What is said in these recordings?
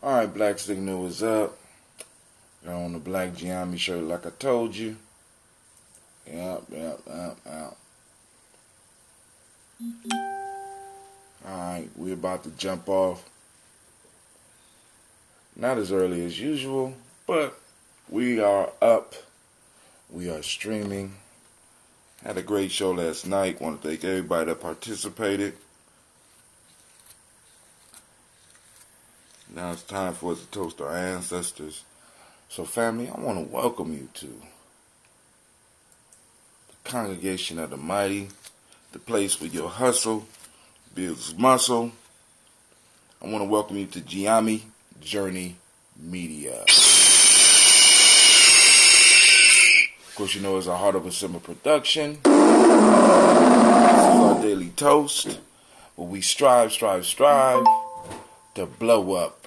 Alright, Black Signal is up. Got on the black Gye-Nyame shirt like I told you. Yep. Alright, we're about to jump off. Not as early as usual, but we are up. We are streaming. Had a great show last night. Want to thank everybody that participated. Now it's time for us to toast our ancestors. So family, I want to welcome you to the Congregation of the Mighty, the place where your hustle builds muscle. I want to welcome you to Gye-Nyame Journey Media. Of course, you know it's a Heart of a Simmer production. This is our daily toast, where we strive to blow up.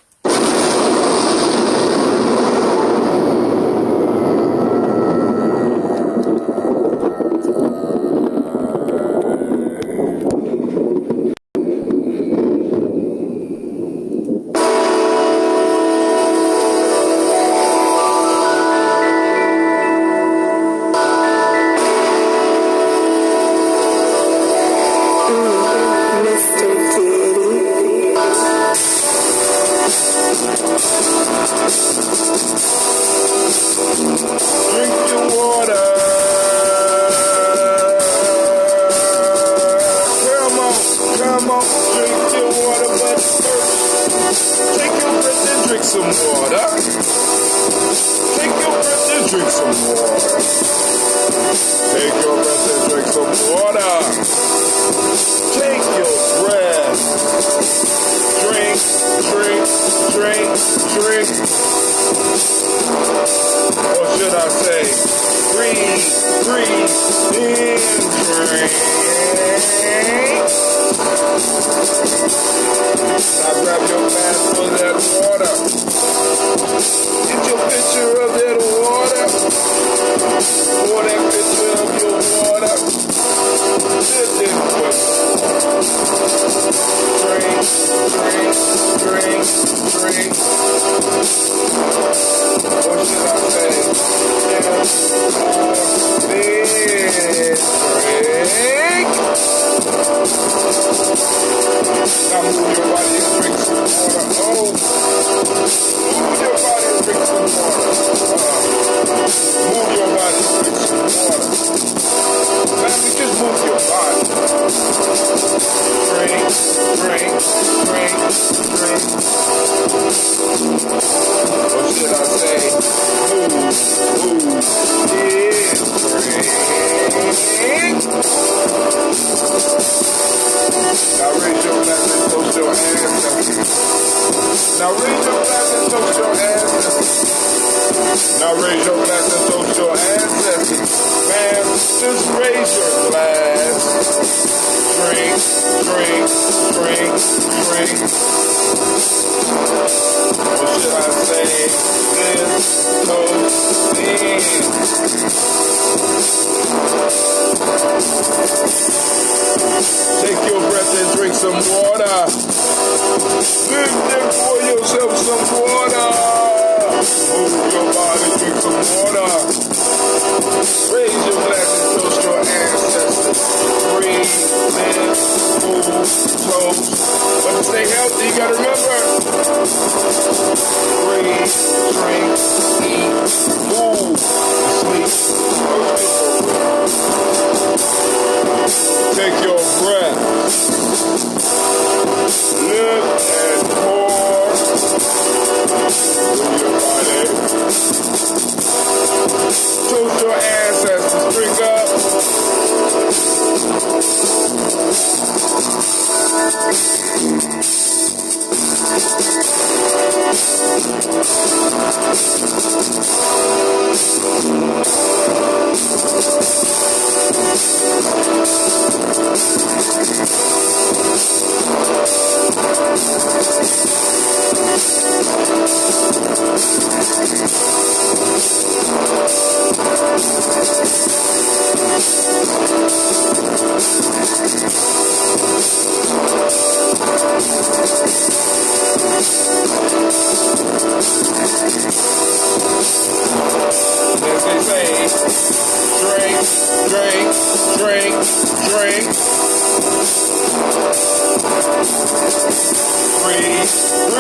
Just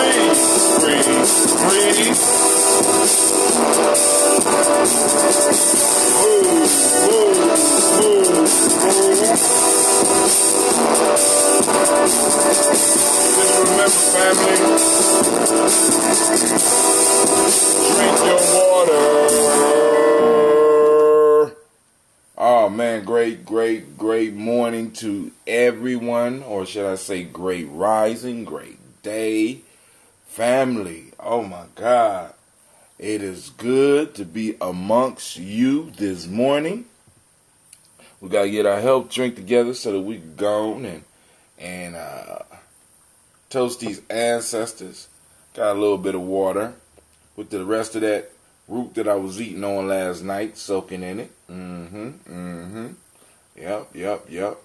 remember, family, drink your water. Oh man, great morning to everyone, or should I say great rising, great day, family. Oh my God. It is good to be amongst you this morning. We got to get our health drink together so that we can go and toast these ancestors. Got a little bit of water with the rest of that root that I was eating on last night, soaking in it. Yep.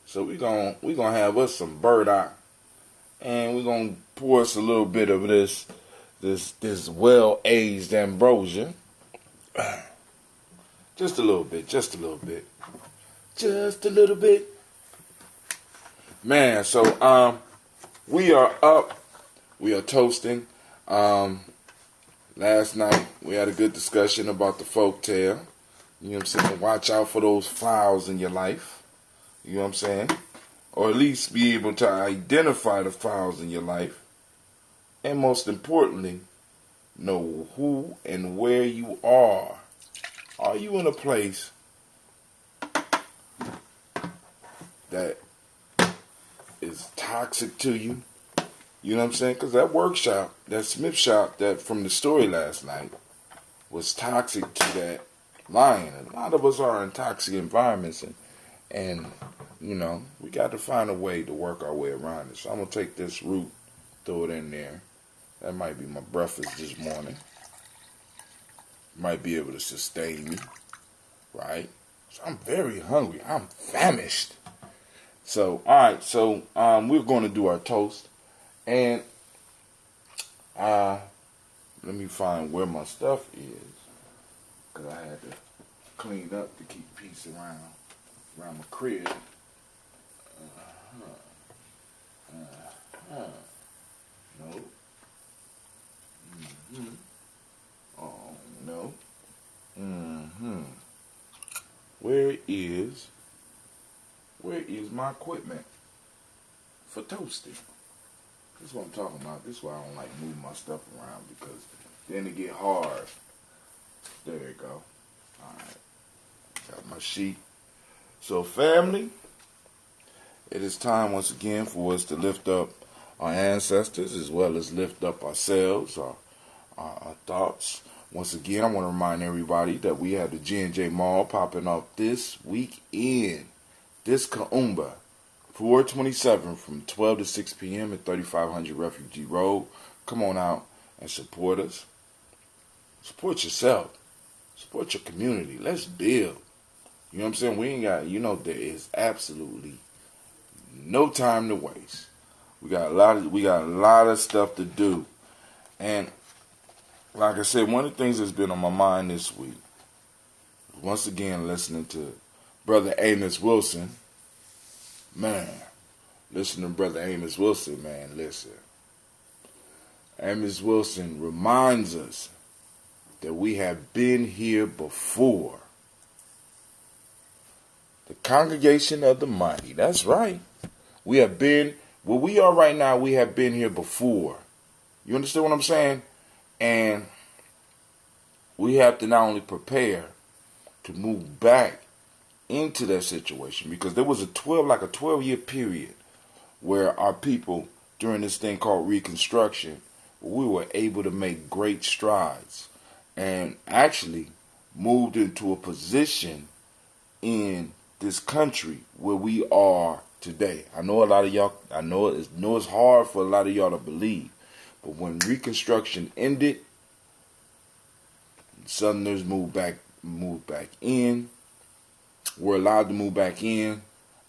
So we gonna have us some burdock, and we're gonna pour us a little bit of this well-aged ambrosia. Just a little bit. Man, so we are up. We are toasting. Last night we had a good discussion about the folk tale. You know what I'm saying? Watch out for those fowls in your life. You know what I'm saying? Or at least be able to identify the fowls in your life. And most importantly, know who and where you are. Are you in a place that is toxic to you? You know what I'm saying? Because that workshop, that Smith shop, that from the story last night, was toxic to that lion. And a lot of us are in toxic environments, and you know, we got to find a way to work our way around it. So I'm going to take this root, throw it in there. That might be my breakfast this morning. Might be able to sustain me, right? So I'm very hungry. I'm famished. So, all right. So, we're going to do our toast. And let me find where my stuff is, because I had to clean up to keep peace around my crib. No. Oh, no. Where is my equipment for toasting? This is what I'm talking about. This is why I don't like moving my stuff around, because then it get hard. There you go. All right. Got my sheet. So, family, it is time once again for us to lift up our ancestors as well as lift up ourselves, our thoughts. Once again, I want to remind everybody that we have the G&J Mall popping up this weekend. This Kaumba. 427 from 12 to 6 p.m. at 3500 Refugee Road. Come on out and support us. Support yourself. Support your community. Let's build. You know what I'm saying? We ain't got, there is absolutely no time to waste. We got a lot of stuff to do. And like I said, one of the things that's been on my mind this week, once again listening to Brother Amos Wilson. Man, listen to Brother Amos Wilson, man, listen. Amos Wilson reminds us that we have been here before. The congregation of the mighty, that's right. We have been, where we are right now, we have been here before. You understand what I'm saying? And we have to not only prepare to move back into that situation, because there was a 12-year period where our people, during this thing called Reconstruction, we were able to make great strides and actually moved into a position in this country where we are today. I know a lot of y'all, I know it's hard for a lot of y'all to believe, but when Reconstruction ended, Southerners moved back in. Were allowed to move back in.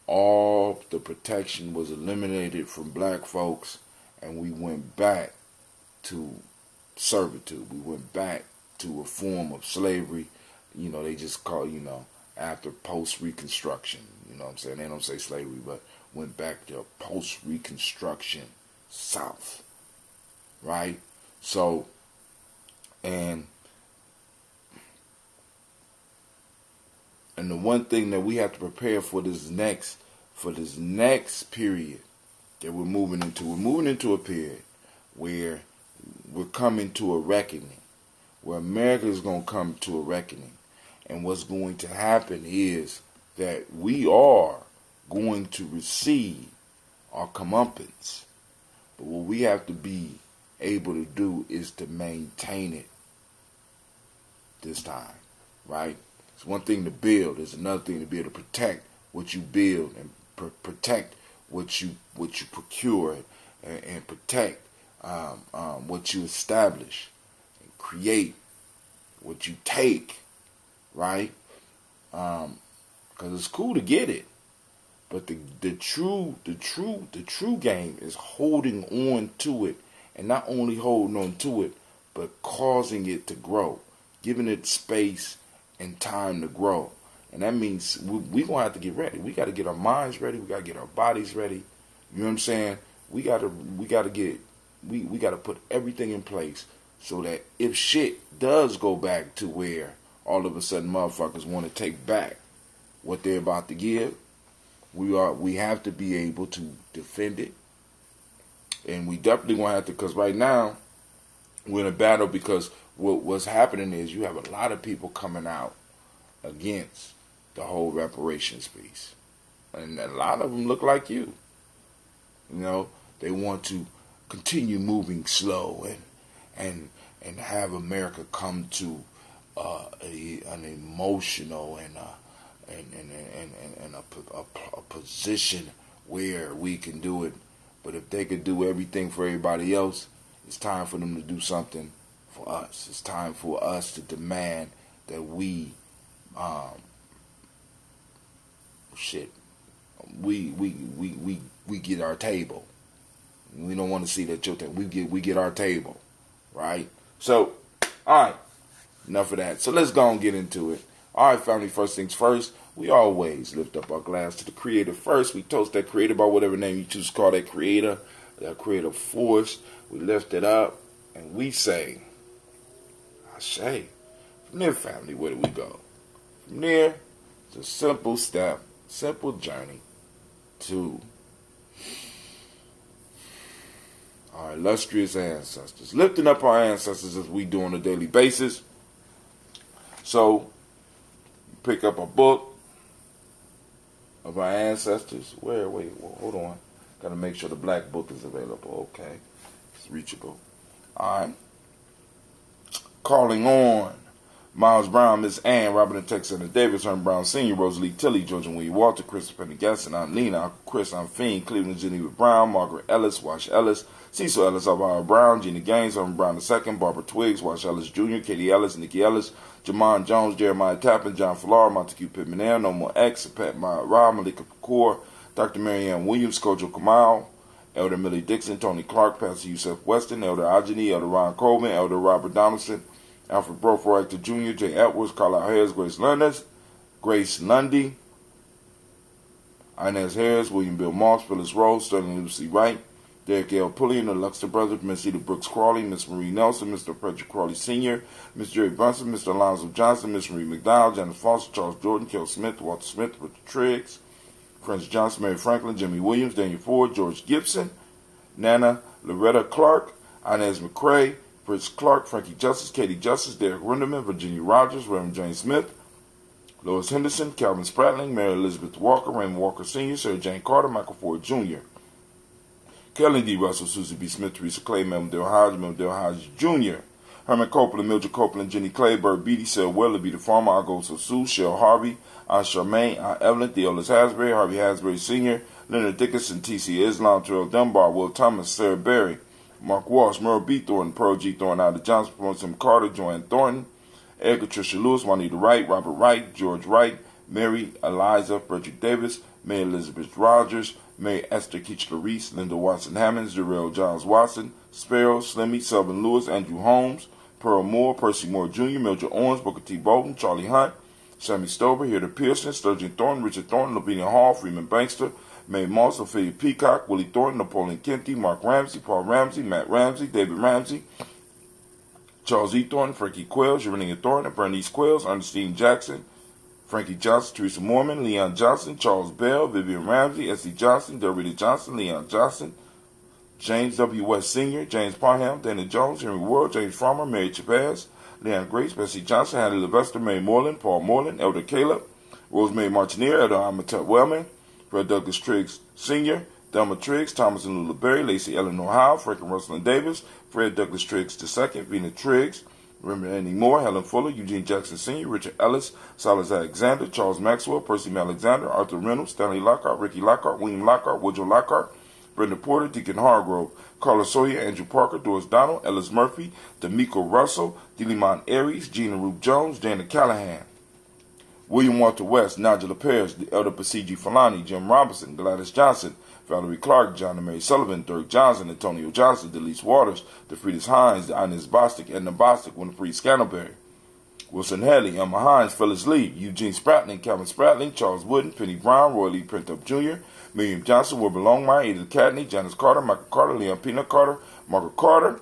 All the protection was eliminated from black folks, and we went back to servitude. We went back to a form of slavery. They just call, after post-Reconstruction. You know what I'm saying? They don't say slavery, but went back to post-Reconstruction south, right? So, and the one thing that we have to prepare for this next period that we're moving into a period where we're coming to a reckoning, where America is going to come to a reckoning. And what's going to happen is that we are going to receive our comeuppance. But what we have to be able to do is to maintain it this time, right? It's one thing to build. It's another thing to be able to protect what you build and protect what you procure and protect what you establish and create what you take, right? Because it's cool to get it, but the true game is holding on to it, and not only holding on to it, but causing it to grow, giving it space and time to grow. And that means we're going to have to get ready. We got to get our minds ready. We got to get our bodies ready. You know what I'm saying? We got to put everything in place so that if shit does go back to where all of a sudden motherfuckers want to take back what they're about to give, we have to be able to defend it. And we definitely going to have to, because right now we're in a battle, because what's happening is you have a lot of people coming out against the whole reparations piece. And a lot of them look like you. You know, they want to continue moving slow and have America come to an emotional and a position where we can do it. But if they could do everything for everybody else, it's time for them to do something for us. It's time for us to demand that we get our table. We don't want to see that your thing. We get our table, right? So, all right, enough of that. So let's go and get into it. All right, family. First things first. We always lift up our glass to the Creator first. We toast that Creator by whatever name you choose to call that Creator, that Creative Force. We lift it up and we say, Ashe. From there, family, where do we go? From there, it's a simple step, simple journey to our illustrious ancestors. Lifting up our ancestors as we do on a daily basis. So, pick up a book of our ancestors. Wait, hold on. Got to make sure the black book is available. Okay. It's reachable. All right. Calling on Miles Brown, Miss Ann, Robert and Texana Davis, Herman Brown Sr., Rosalie Tilley, George and William Walter, Christopher Pendergasson, Aunt Nina, Uncle Chris, Aunt Fiend, Cleveland Geneva Brown, Margaret Ellis, Wash Ellis, Cecil Ellis, Alvaro Brown, Gina Gaines, Herman Brown II, Barbara Twiggs, Wash Ellis Jr., Katie Ellis, Nikki Ellis, Jamon Jones, Jeremiah Tappan, John Fallar, Montague Pittman, No More X, Pat Maya Rob, Malika Kapoor, Dr. Marianne Williams, Kojo Kamal, Elder Millie Dixon, Tony Clark, Pastor Yusef Weston, Elder Ajani, Elder Ron Coleman, Elder Robert Donaldson, Alfred Brofer Jr., Jay Edwards, Carla Harris, Grace Lundy, Inez Harris, William Bill Moss, Phyllis Rose, Sterling Lucy Wright, Derek L. Pulliam, the Luxton Brothers, Miss Eda Brooks Crawley, Miss Marie Nelson, Mr. Frederick Crawley Sr., Miss Jerry Brunson, Mr. Alonzo Johnson, Miss Marie McDowell, Janet Foster, Charles Jordan, Kel Smith, Walter Smith, Richard Triggs, Prince Johnson, Mary Franklin, Jimmy Williams, Daniel Ford, George Gibson, Nana Loretta Clark, Inez McCrae, Fritz Clark, Frankie Justice, Katie Justice, Derek Rinderman, Virginia Rogers, Reverend James Smith, Lois Henderson, Calvin Spratling, Mary Elizabeth Walker, Raymond Walker Sr., Sarah Jane Carter, Michael Ford Jr., Kelly D. Russell, Susie B. Smith, Teresa Clay, Melvin Dale Hodge Jr., Herman Copeland, Mildred Copeland, Jenny Clay, Bird Beatty, Sel Weatherby, the Farmer, Agoso Sue, Shell Harvey, Aunt Charmaine, Aunt Evelyn, Theolis Hasbury, Harvey Hasbury Sr., Leonard Dickinson, T.C. Islam, Terrell Dunbar, Will Thomas, Sarah Berry, Mark Walsh, Merle B. Thornton, Pearl G. Thornton, Ida Johnson, Florence M. Carter, Joanne Thornton, Edgar Tricia Lewis, Juanita Wright, Robert Wright, George Wright, Mary Eliza, Frederick Davis, May Elizabeth Rogers, May Esther Keachler Reese, Linda Watson Hammonds, Jarrell Johns Watson, Sparrow, Slimmy, Selvin Lewis, Andrew Holmes, Pearl Moore, Percy Moore Jr., Mildred Owens, Booker T. Bolton, Charlie Hunt, Sammy Stover, Hilda Pearson, Sturgeon Thornton, Richard Thornton, Lavinia Hall, Freeman Bankster, Mae Moss, Ophelia Peacock, Willie Thornton, Napoleon Kenty, Mark Ramsey, Paul Ramsey, Matt Ramsey, David Ramsey, Charles E. Thornton, Frankie Quells, Urania Thornton, Bernice Quells, Ernestine Jackson, Frankie Johnson, Teresa Mormon, Leon Johnson, Charles Bell, Vivian Ramsey, S.C. Johnson, Delrita Johnson, Leon Johnson, James W. West Sr., James Parham, Dana Jones, Henry Ward, James Farmer, Mary Chavez, Leon Grace, Bessie Johnson, Hattie Levester, Mary Moreland, Paul Moreland, Elder Caleb, Rosemary Martineer, Elder Amatut Wellman, Fred Douglas Triggs Sr., Thelma Triggs, Thomas and Lula Berry, Lacey Eleanor Howe, Franklin Russell and Davis, Fred Douglas Triggs II, Vena Triggs, Remember Annie Moore, Helen Fuller, Eugene Jackson Sr., Richard Ellis, Silas Alexander, Charles Maxwell, Percy Alexander, Arthur Reynolds, Stanley Lockhart, Ricky Lockhart, William Lockhart, Woodrow Lockhart, Brenda Porter, Deacon Hargrove, Carla Sawyer, Andrew Parker, Doris Donald, Ellis Murphy, D'Amico Russell, Delimon Aries, Gina Ruth Jones, Dana Callahan, William Walter West, Nigel Perez, the Elder Basiji Falani, Jim Robinson, Gladys Johnson, Valerie Clark, John and Mary Sullivan, Dirk Johnson, Antonio Johnson, Delise Waters, DeFridas Hines, Inez Bostic, Edna Bostic, Winifred Scantleberry, Wilson Haley, Emma Hines, Phyllis Lee, Eugene Spratling, Calvin Spratling, Charles Wooden, Penny Brown, Roy Lee Pintup Jr., Miriam Johnson, Wilbur Longmire, Edith Cadney, Janice Carter, Michael Carter, Leon Peanut Carter, Margaret Carter,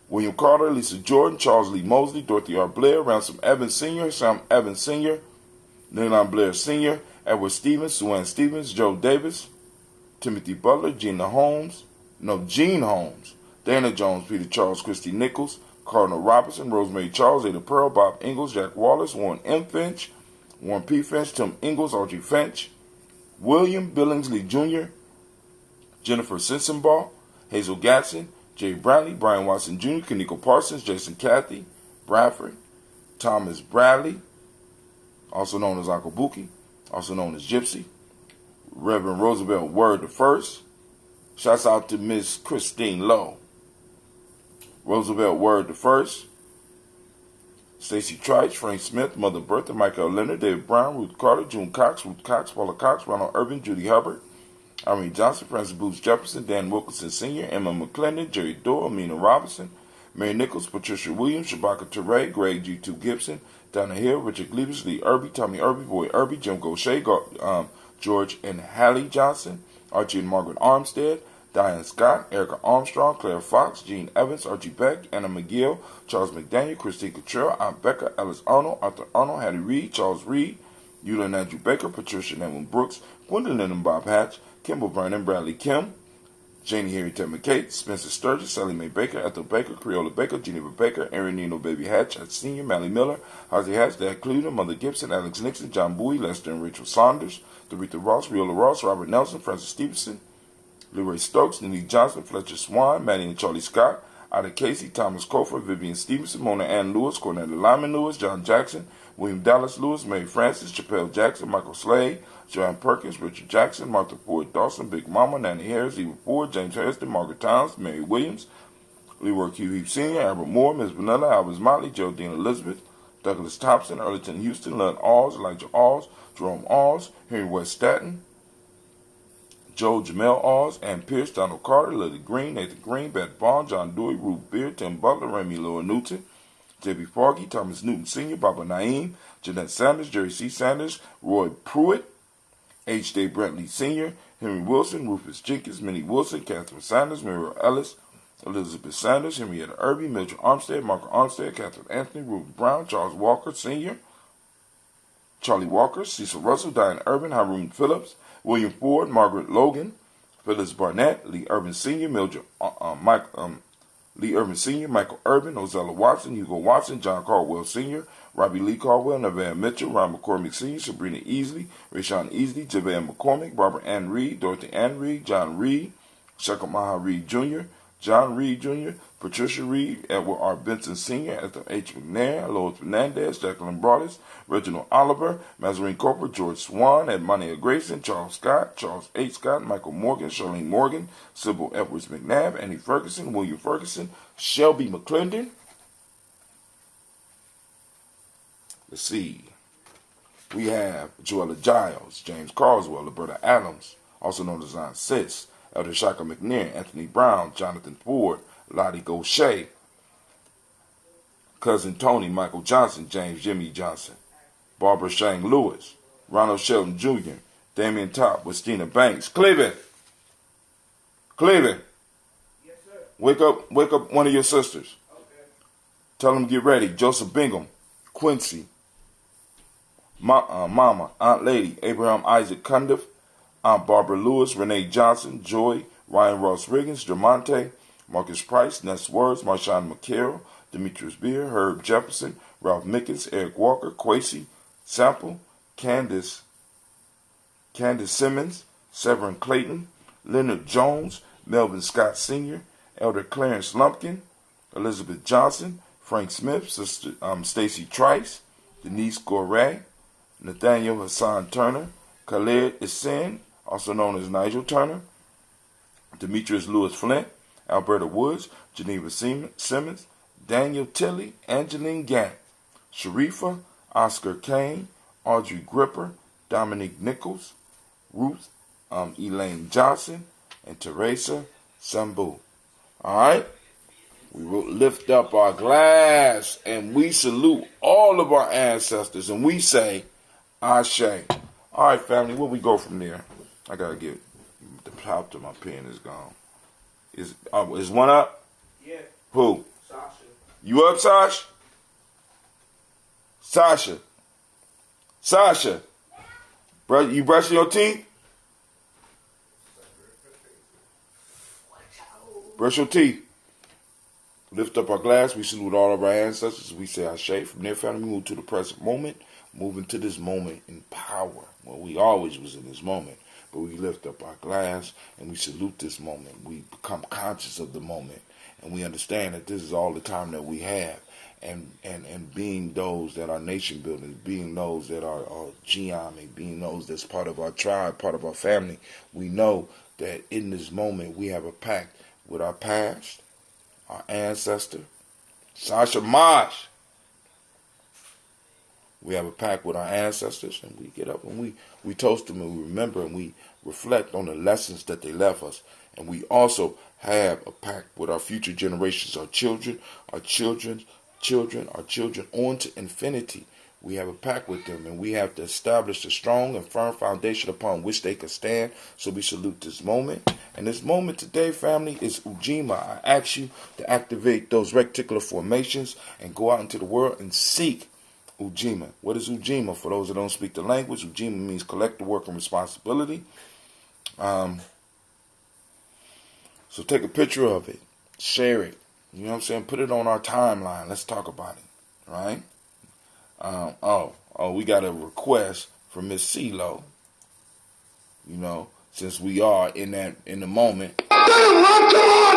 William Carter, Lisa Jordan, Charles Lee Mosley, Dorothy R. Blair, Ransom Evans Sr., Sam Evans Sr., Leon Blair Sr., Edward Stevens, Sue Ann Stevens, Joe Davis, Timothy Butler, Gene Holmes, Dana Jones, Peter Charles, Christy Nichols, Cardinal Robinson, Rosemary Charles, Ada Pearl, Bob Ingalls, Jack Wallace, Warren M. Finch, Warren P. Finch, Tim Ingalls, Audrey Finch, William Billingsley Jr., Jennifer Sensenbaugh, Hazel Gatson, Jay Bradley, Brian Watson Jr., Kaniko Parsons, Jason Cathy, Bradford, Thomas Bradley, also known as Uncle Buki, also known as Gypsy, Reverend Roosevelt Word the First. Shouts out to Miss Christine Lowe. Roosevelt Word the First. Stacy Trice, Frank Smith, Mother Bertha, Michael Leonard, David Brown, Ruth Carter, June Cox, Ruth Cox, Paula Cox, Ronald Urban, Judy Hubbard, Irene Johnson, Francis Booth Jefferson, Dan Wilkinson Sr., Emma McClendon, Jerry Doyle, Amina Robinson, Mary Nichols, Patricia Williams, Shabaka Teray, Greg G2 Gibson, Donna Hill, Richard Cleavers, Lee Irby, Tommy Irby, Boy Irby, Jim Gaucher, George and Hallie Johnson, Archie and Margaret Armstead, Diane Scott, Erica Armstrong, Claire Fox, Gene Evans, Archie Beck, Anna McGill, Charles McDaniel, Christine Cottrell, Aunt Becca, Alice Arnold, Arthur Arnold, Hattie Reed, Charles Reed, Eula and Andrew Baker, Patricia and Edwin Brooks, Gwendolyn and Bob Hatch, Kimball Vernon, Bradley Kim, Janie Harriet McCate, Spencer Sturgis, Sally Mae Baker, Ethel Baker, Creola Baker, Geneva Baker, Aaron Nino Baby Hatch, Sr., Mally Miller, Ozzie Hatch, Dad Cleveland, Mother Gibson, Alex Nixon, John Bowie, Lester and Rachel Saunders, Doretha Ross, Riola Ross, Robert Nelson, Francis Stevenson, Leroy Stokes, Nene Johnson, Fletcher Swan, Maddie and Charlie Scott, Ida Casey, Thomas Cofer, Vivian Stevenson, Mona Ann Lewis, Cornelia Lyman Lewis, John Jackson, William Dallas Lewis, Mary Francis, Chappelle Jackson, Michael Slade, Joanne Perkins, Richard Jackson, Martha Ford Dawson, Big Mama, Nanny Harris, Eva Ford, James Harrison, Margaret Towns, Mary Williams, Leroy Q. Heath Sr., Albert Moore, Ms. Vanilla, Albert Motley, Geraldine Elizabeth, Douglas Thompson, Earlington Houston, Lynn Alls, Elijah Alls, Jerome Alls, Henry West Staten, Joe Jamel Alls, Ann Pierce, Donald Carter, Lily Green, Nathan Green, Beth Bond, John Dewey, Ruth Beard, Tim Butler, Remy Lower Newton, J.B. Foggy, Thomas Newton Sr., Baba Naeem, Jeanette Sanders, Jerry C. Sanders, Roy Pruitt, H.J. Brentley Sr., Henry Wilson, Rufus Jenkins, Minnie Wilson, Catherine Sanders, Muriel Ellis, Elizabeth Sanders, Henrietta Irby, Mildred Armstead, Margaret Armstead, Catherine Anthony, Ruth Brown, Charles Walker Sr., Charlie Walker, Cecil Russell, Diane Urban, Haroon Phillips, William Ford, Margaret Logan, Phyllis Barnett, Lee Urban Sr., Lee Urban Sr., Michael Urban, Ozella Watson, Hugo Watson, John Caldwell Sr., Robbie Lee Caldwell, Nevaeh Mitchell, Ron McCormick Sr., Sabrina Easley, Rashawn Easley, Javea McCormick, Barbara Ann Reed, Dorothy Ann Reed, John Reed, Shekamaha Reed Jr., John Reed Jr., Patricia Reed, Edward R. Benson Sr., Ethel H. McNair, Lois Fernandez, Jacqueline Broadus, Reginald Oliver, Mazarine Cooper, George Swan, Edmonia Grayson, Charles Scott, Charles H. Scott, Michael Morgan, Charlene Morgan, Sybil Edwards McNabb, Annie Ferguson, William Ferguson, Shelby McClendon. Let's see. We have Joella Giles, James Carswell, Roberta Adams, also known as Aunt Sis, Elder Shaka McNair, Anthony Brown, Jonathan Ford, Lottie Gaucher, Cousin Tony, Michael Johnson, James Jimmy Johnson, Barbara Shang Lewis, Ronald Shelton Jr., Damian Top with Gina Banks. Cleveland. Cleveland. Yes, sir. Wake up one of your sisters. Okay. Tell them to get ready. Joseph Bingham, Quincy, Mama, Aunt Lady, Abraham Isaac Cundiff, Aunt Barbara Lewis, Renee Johnson, Joy, Ryan Ross Riggins, Jamonte, Marcus Price, Ness Words, Marshawn McCarroll, Demetrius Beer, Herb Jefferson, Ralph Mickens, Eric Walker, Quasi, Sample, Candace Simmons, Severin Clayton, Leonard Jones, Melvin Scott Sr., Elder Clarence Lumpkin, Elizabeth Johnson, Frank Smith, Sister Stacy Trice, Denise Goray, Nathaniel Hassan Turner, Khaled Isen, also known as Nigel Turner, Demetrius Lewis Flint, Alberta Woods, Geneva Simmons, Daniel Tilley, Angeline Gant, Sharifa, Oscar Kane, Audrey Gripper, Dominique Nichols, Ruth Elaine Johnson, and Teresa Sambu. All right? We will lift up our glass and we salute all of our ancestors and we say, Ashe. All right, family, where we go from there? I got to get the top to my pen is gone. Is one up? Yeah. Who? Sasha. You up, Sasha? Sasha. Sasha. You brushing your teeth? Brush your teeth. Lift up our glass. We salute all of our ancestors. We say Ashe. From there, family, we move to the present moment. Moving to this moment in power. Well, we always was in this moment. But we lift up our glass and we salute this moment. We become conscious of the moment. And we understand that this is all the time that we have. And being those that are nation builders, being those that are Gye-Nyame, being those that's part of our tribe, part of our family, we know that in this moment we have a pact with our past, our ancestor, Shasha Mosh. We have a pact with our ancestors, and we get up and we toast them and we remember and we reflect on the lessons that they left us. And we also have a pact with our future generations, our children, our children's children, our children on to infinity. We have a pact with them, and we have to establish a strong and firm foundation upon which they can stand. So we salute this moment. And this moment today, family, is Ujima. I ask you to activate those reticular formations and go out into the world and seek Ujima. What is Ujima? For those that don't speak the language, Ujima means collective work and responsibility. So take a picture of it. Share it. You know what I'm saying? Put it on our timeline. Let's talk about it. Right? We got a request from Miss CeeLo. You know, since we are in the moment. Damn, Rob, come on!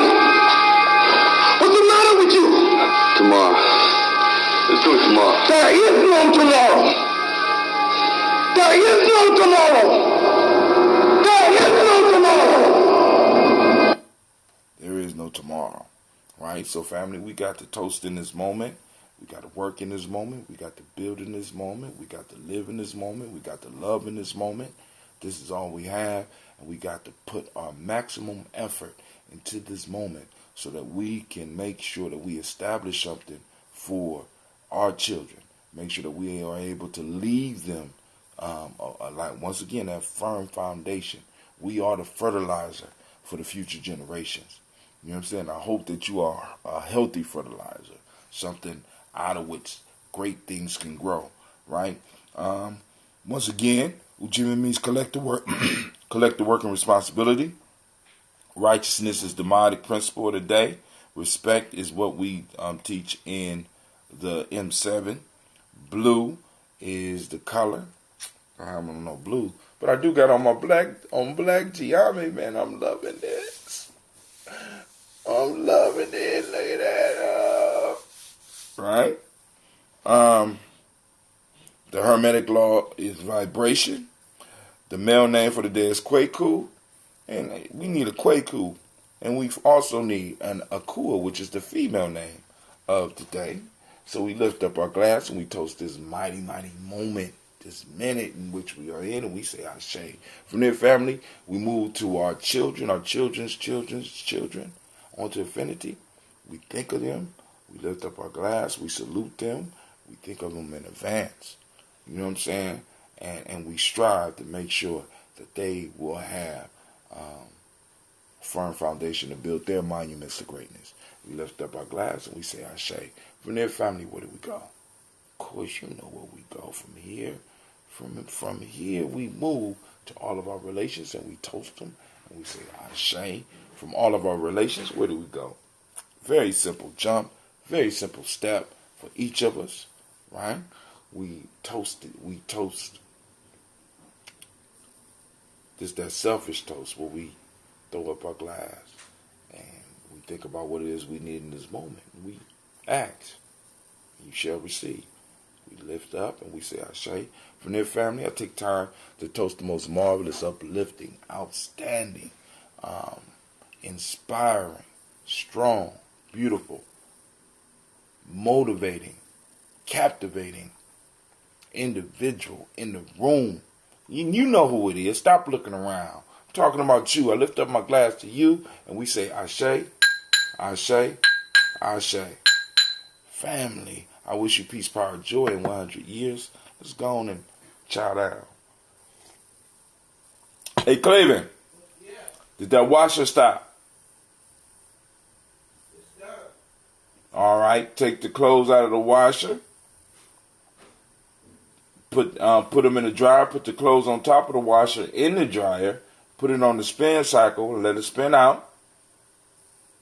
What's the matter with you? Tomorrow. Let's do it tomorrow. There is no tomorrow. There is no tomorrow. There is no tomorrow. There is no tomorrow. Right? So, family, we got to toast in this moment. We got to work in this moment. We got to build in this moment. We got to live in this moment. We got to love in this moment. This is all we have. And we got to put our maximum effort into this moment so that we can make sure that we establish something for our children. Make sure that we are able to leave them, like once again, that firm foundation. We are the fertilizer for the future generations. You know what I'm saying? I hope that you are a healthy fertilizer, something out of which great things can grow, right? Once again, Ujima means collective work, collective work and responsibility. Righteousness is the mighty principle of the day. Respect is what we teach in the M7. Blue is the color. I don't know blue, but I do got on my black Gye-Nyame, man. I'm loving this. I'm loving it. Look at that. Right? The Hermetic law is vibration. The male name for the day is Kwaku. And we need a Kwaku. And we also need an Akua, which is the female name of the day. So we lift up our glass and we toast this mighty, mighty moment, this minute in which we are in, and we say Ashe. From there, family, we move to our children, our children's children, onto infinity. We think of them. We lift up our glass. We salute them. We think of them in advance. You know what I'm saying? And we strive to make sure that they will have a firm foundation to build their monuments to greatness. We lift up our glass and we say, Ashe. From their family, where do we go? Of course, you know where we go from here. From here, we move to all of our relations and we toast them and we say, Ashe. From all of our relations, where do we go? Very simple jump, very simple step for each of us, right? We toast. This that selfish toast where we throw up our glass and we think about what it is we need in this moment. We act, you shall receive. We lift up and we say, Ashe. From their family, I take time to toast the most marvelous, uplifting, outstanding, inspiring, strong, beautiful, motivating, captivating individual in the room. You know who it is. Stop looking around. I'm talking about you. I lift up my glass to you and we say, Ashe, Ashe, Ashe. Family, I wish you peace, power, joy in 100 years. Let's go on and chow down. Hey, Cleveland. Yeah. Did that washer stop? It's done. All right. Take the clothes out of the washer. Put them in the dryer. Put the clothes on top of the washer in the dryer. Put it on the spin cycle and let it spin out.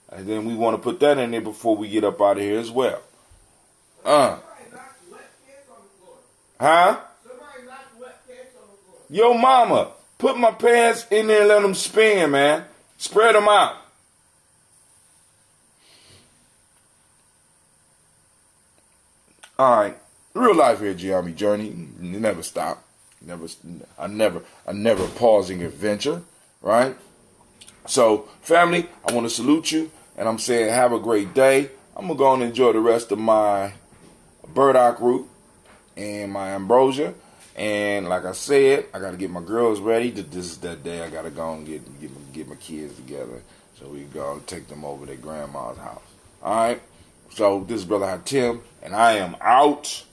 And then we want to put that in there before we get up out of here as well. Huh? Yo, mama, put my pants in there and let them spin, man. Spread them out. All right. Real life here, Gye-Nyame journey. You never stop. A never pausing adventure, right? So, family, I want to salute you, and I'm saying have a great day. I'm going to go and enjoy the rest of my burdock root and my ambrosia. And like I said, I got to get my girls ready. This is that day I got to go and get my kids together so we go and take them over to their grandma's house. All right? So, this is Brother Hatim, and I am out.